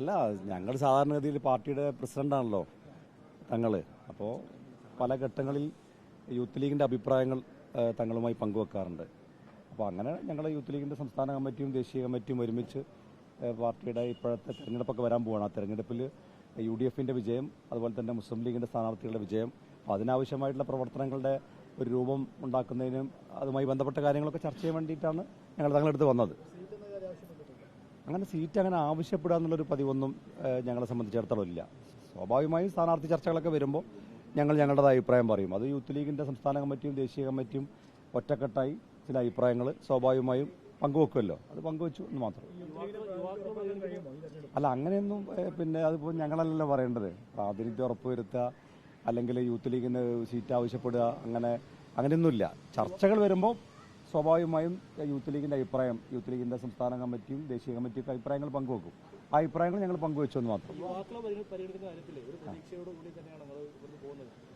അല്ല, ഞങ്ങൾ സാധാരണഗതിയിൽ പാർട്ടിയുടെ പ്രസിഡന്റാണല്ലോ തങ്ങൾ. അപ്പോൾ പല ഘട്ടങ്ങളിൽ യൂത്ത് ലീഗിൻ്റെ അഭിപ്രായങ്ങൾ തങ്ങളുമായി പങ്കുവെക്കാറുണ്ട്. അപ്പോൾ അങ്ങനെ ഞങ്ങളുടെ യൂത്ത് ലീഗിൻ്റെ സംസ്ഥാന കമ്മിറ്റിയും ദേശീയ കമ്മിറ്റിയും ഒരുമിച്ച് പാർട്ടിയുടെ ഇപ്പോഴത്തെ തെരഞ്ഞെടുപ്പൊക്കെ വരാൻ പോവുകയാണ്. ആ തെരഞ്ഞെടുപ്പിൽ UDFന്റെ വിജയം, അതുപോലെ തന്നെ മുസ്ലിം ലീഗിൻ്റെ സ്ഥാനാർത്ഥികളുടെ വിജയം, അപ്പോൾ അതിനാവശ്യമായിട്ടുള്ള പ്രവർത്തനങ്ങളുടെ ഒരു രൂപം ഉണ്ടാക്കുന്നതിനും അതുമായി ബന്ധപ്പെട്ട കാര്യങ്ങളൊക്കെ ചർച്ച ചെയ്യാൻ വേണ്ടിയിട്ടാണ് ഞങ്ങൾ തങ്ങളെടുത്ത് വന്നത്. അങ്ങനെ സീറ്റ് അങ്ങനെ ആവശ്യപ്പെടുക എന്നുള്ളൊരു പതിവൊന്നും ഞങ്ങളെ സംബന്ധിച്ചിടത്തോളം ഇല്ല. സ്വാഭാവികമായും സ്ഥാനാർത്ഥി ചർച്ചകളൊക്കെ വരുമ്പോൾ ഞങ്ങൾ ഞങ്ങളുടേതായ അഭിപ്രായം പറയും. അത് യൂത്ത് ലീഗിൻ്റെ സംസ്ഥാന കമ്മിറ്റിയും ദേശീയ കമ്മിറ്റിയും ഒറ്റക്കെട്ടായി ചില അഭിപ്രായങ്ങൾ സ്വാഭാവികമായും പങ്കുവെക്കുമല്ലോ, അത് പങ്കുവെച്ചു എന്ന് മാത്രം. അല്ല, അങ്ങനെയൊന്നും പിന്നെ അതിപ്പോൾ ഞങ്ങളല്ലല്ലോ പറയേണ്ടത്. പ്രാതിനിധ്യം ഉറപ്പുവരുത്തുക, അല്ലെങ്കിൽ യൂത്ത് ലീഗിന് സീറ്റ് ആവശ്യപ്പെടുക, അങ്ങനെയൊന്നുമില്ല. ചർച്ചകൾ വരുമ്പോൾ സ്വാഭാവികമായും യൂത്ത് ലീഗിൻ്റെ അഭിപ്രായം, യൂത്ത് ലീഗിൻ്റെ സംസ്ഥാന കമ്മിറ്റിയും ദേശീയ കമ്മിറ്റിയൊക്കെ അഭിപ്രായങ്ങൾ പങ്കുവെക്കും. ആ അഭിപ്രായങ്ങൾ ഞങ്ങൾ പങ്കുവെച്ചു എന്ന് മാത്രം.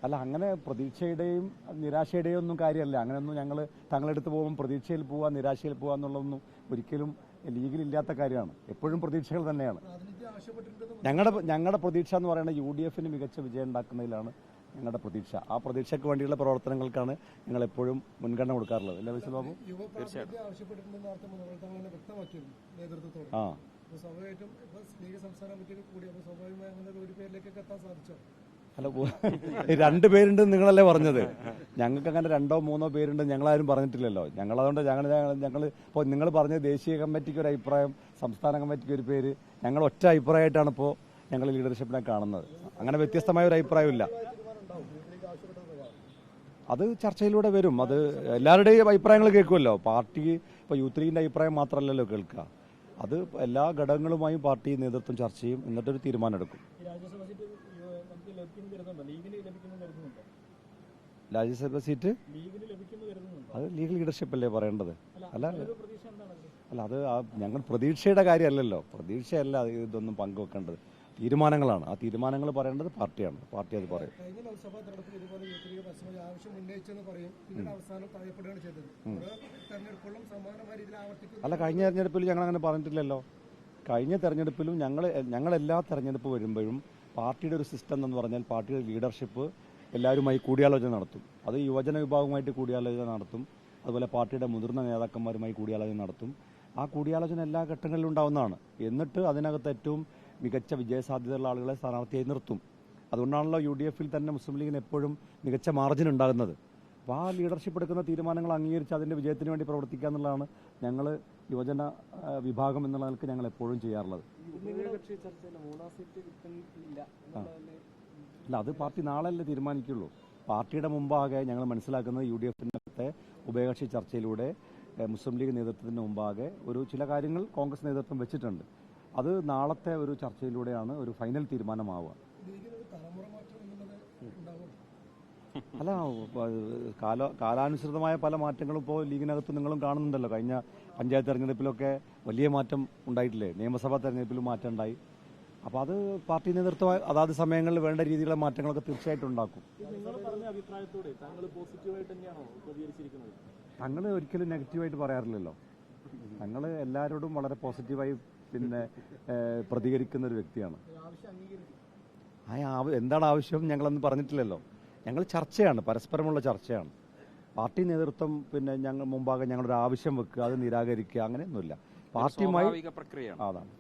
അല്ല, അങ്ങനെ പ്രതീക്ഷയുടെയും നിരാശയുടെയും ഒന്നും കാര്യമല്ല. അങ്ങനെയൊന്നും ഞങ്ങൾ തങ്ങളെടുത്ത് പോകുമ്പോൾ പ്രതീക്ഷയിൽ പോവുക, നിരാശയിൽ പോവുക എന്നുള്ളതൊന്നും ഒരിക്കലും ലീഗിലില്ലാത്ത കാര്യമാണ്. എപ്പോഴും പ്രതീക്ഷകൾ തന്നെയാണ്. ഞങ്ങളുടെ പ്രതീക്ഷ എന്ന് പറയുന്നത് UDFന് മികച്ച വിജയം ഉണ്ടാക്കുന്നതിലാണ് ഞങ്ങളുടെ പ്രതീക്ഷ. ആ പ്രതീക്ഷയ്ക്ക് വേണ്ടിയുള്ള പ്രവർത്തനങ്ങൾക്കാണ് ഞങ്ങൾ എപ്പോഴും മുൻഗണന കൊടുക്കാറുള്ളത്. അല്ലേ വൈസ് ബാബു? തീർച്ചയായിട്ടും. അല്ല, 2 പേരുണ്ട് നിങ്ങളല്ലേ പറഞ്ഞത്. ഞങ്ങൾക്ക് അങ്ങനെ 2 or 3 പേരുണ്ട് ഞങ്ങളാരും പറഞ്ഞിട്ടില്ലല്ലോ. ഞങ്ങളതുകൊണ്ട് ഞങ്ങൾ ഇപ്പോൾ നിങ്ങൾ പറഞ്ഞ ദേശീയ കമ്മിറ്റിക്ക് ഒരു അഭിപ്രായം, സംസ്ഥാന കമ്മിറ്റിക്ക് ഒരു പേര്, ഞങ്ങൾ ഒറ്റ അഭിപ്രായമായിട്ടാണ് ഇപ്പോൾ ഞങ്ങൾ ലീഡർഷിപ്പിനെ കാണുന്നത്. അങ്ങനെ വ്യത്യസ്തമായ ഒരു അഭിപ്രായമില്ല. അത് ചർച്ചയിലൂടെ വരും. അത് എല്ലാവരുടെയും അഭിപ്രായങ്ങൾ കേൾക്കുമല്ലോ. പാർട്ടി ഇപ്പോൾ യൂത്ത് ലീഗിൻ്റെ അഭിപ്രായം മാത്രമല്ലല്ലോ കേൾക്കുക. അത് എല്ലാ ഘടകങ്ങളുമായും പാർട്ടി നേതൃത്വം ചർച്ച ചെയ്യും, എന്നിട്ടൊരു തീരുമാനം എടുക്കും. രാജ്യസഭ സീറ്റ് അത് ലീഗൽ ലീഡർഷിപ്പ് അല്ലേ പറയേണ്ടത്. അല്ല, അത് ഞങ്ങൾ പ്രതീക്ഷയുടെ കാര്യമല്ലല്ലോ. പ്രതീക്ഷയല്ല ഇതൊന്നും പങ്കുവെക്കേണ്ടത്, തീരുമാനങ്ങളാണ്. ആ തീരുമാനങ്ങൾ പറയേണ്ടത് പാർട്ടിയാണ്. പാർട്ടി അത് പറയും. അല്ല, കഴിഞ്ഞ തെരഞ്ഞെടുപ്പിൽ ഞങ്ങൾ അങ്ങനെ പറഞ്ഞിട്ടില്ലല്ലോ. കഴിഞ്ഞ തെരഞ്ഞെടുപ്പിലും ഞങ്ങളെല്ലാ തെരഞ്ഞെടുപ്പ് വരുമ്പോഴും പാർട്ടിയുടെ ഒരു സിസ്റ്റം എന്ന് പറഞ്ഞാൽ പാർട്ടിയുടെ ലീഡർഷിപ്പ് എല്ലാവരുമായി കൂടിയാലോചന നടത്തും. അത് യുവജന വിഭാഗവുമായിട്ട് കൂടിയാലോചന നടത്തും, അതുപോലെ പാർട്ടിയുടെ മുതിർന്ന നേതാക്കന്മാരുമായി കൂടിയാലോചന നടത്തും. ആ കൂടിയാലോചന എല്ലാ ഘട്ടങ്ങളിലും ഉണ്ടാവുന്നതാണ്. എന്നിട്ട് അതിനകത്ത് ഏറ്റവും മികച്ച വിജയസാധ്യതയുള്ള ആളുകളെ സ്ഥാനാർത്ഥിയായി നിർത്തും. അതുകൊണ്ടാണല്ലോ UDFൽ തന്നെ മുസ്ലിം ലീഗിന് എപ്പോഴും മികച്ച മാർജിൻ ഉണ്ടാകുന്നത്. അപ്പോൾ ആ ലീഡർഷിപ്പ് എടുക്കുന്ന തീരുമാനങ്ങൾ അംഗീകരിച്ച് അതിൻ്റെ വിജയത്തിന് വേണ്ടി പ്രവർത്തിക്കുക എന്നുള്ളതാണ് ഞങ്ങൾ യുവജന വിഭാഗം എന്നുള്ള നിലക്ക് ഞങ്ങൾ എപ്പോഴും ചെയ്യാറുള്ളത്. അല്ല, അത് പാർട്ടി നാളെയല്ലേ തീരുമാനിക്കുള്ളൂ. പാർട്ടിയുടെ മുമ്പാകെ ഞങ്ങൾ മനസ്സിലാക്കുന്നത് UDFിൻ്റെ ഉഭയകക്ഷി ചർച്ചയിലൂടെ മുസ്ലിം ലീഗ് നേതൃത്വത്തിന് മുമ്പാകെ ചില കാര്യങ്ങൾ കോൺഗ്രസ് നേതൃത്വം വെച്ചിട്ടുണ്ട്. അത് നാളത്തെ ഒരു ചർച്ചയിലൂടെയാണ് ഒരു ഫൈനൽ തീരുമാനമാവുക. അല്ല, കാലാനുസൃതമായ പല മാറ്റങ്ങളും ഇപ്പോൾ ലീഗിനകത്ത് നിങ്ങളും കാണുന്നുണ്ടല്ലോ. കഴിഞ്ഞ പഞ്ചായത്ത് തെരഞ്ഞെടുപ്പിലൊക്കെ വലിയ മാറ്റം ഉണ്ടായിട്ടില്ലേ? നിയമസഭാ തെരഞ്ഞെടുപ്പിലും മാറ്റം ഉണ്ടായി. അപ്പോൾ അത് പാർട്ടി നേതൃത്വം അതാത് സമയങ്ങളിൽ വേണ്ട രീതിയിലുള്ള മാറ്റങ്ങളൊക്കെ തീർച്ചയായിട്ടും ഉണ്ടാക്കും. തങ്ങൾ ഒരിക്കലും നെഗറ്റീവായിട്ട് പറയാറില്ലല്ലോ. തങ്ങൾ എല്ലാവരോടും വളരെ പോസിറ്റീവായി പ്രതികരിക്കുന്ന ഒരു വ്യക്തിയാണ്. എന്താണ് ആവശ്യം ഞങ്ങളൊന്നും പറഞ്ഞിട്ടില്ലല്ലോ. ഞങ്ങൾ ചർച്ചയാണ്, പരസ്പരമുള്ള ചർച്ചയാണ്. പാർട്ടി നേതൃത്വം ഞങ്ങൾ മുമ്പാകെ ഞങ്ങളൊരു ആവശ്യം വെക്കുക, അത് നിരാകരിക്കുക, അങ്ങനെയൊന്നുമില്ല. പാർട്ടിയുമായി അതാണ്.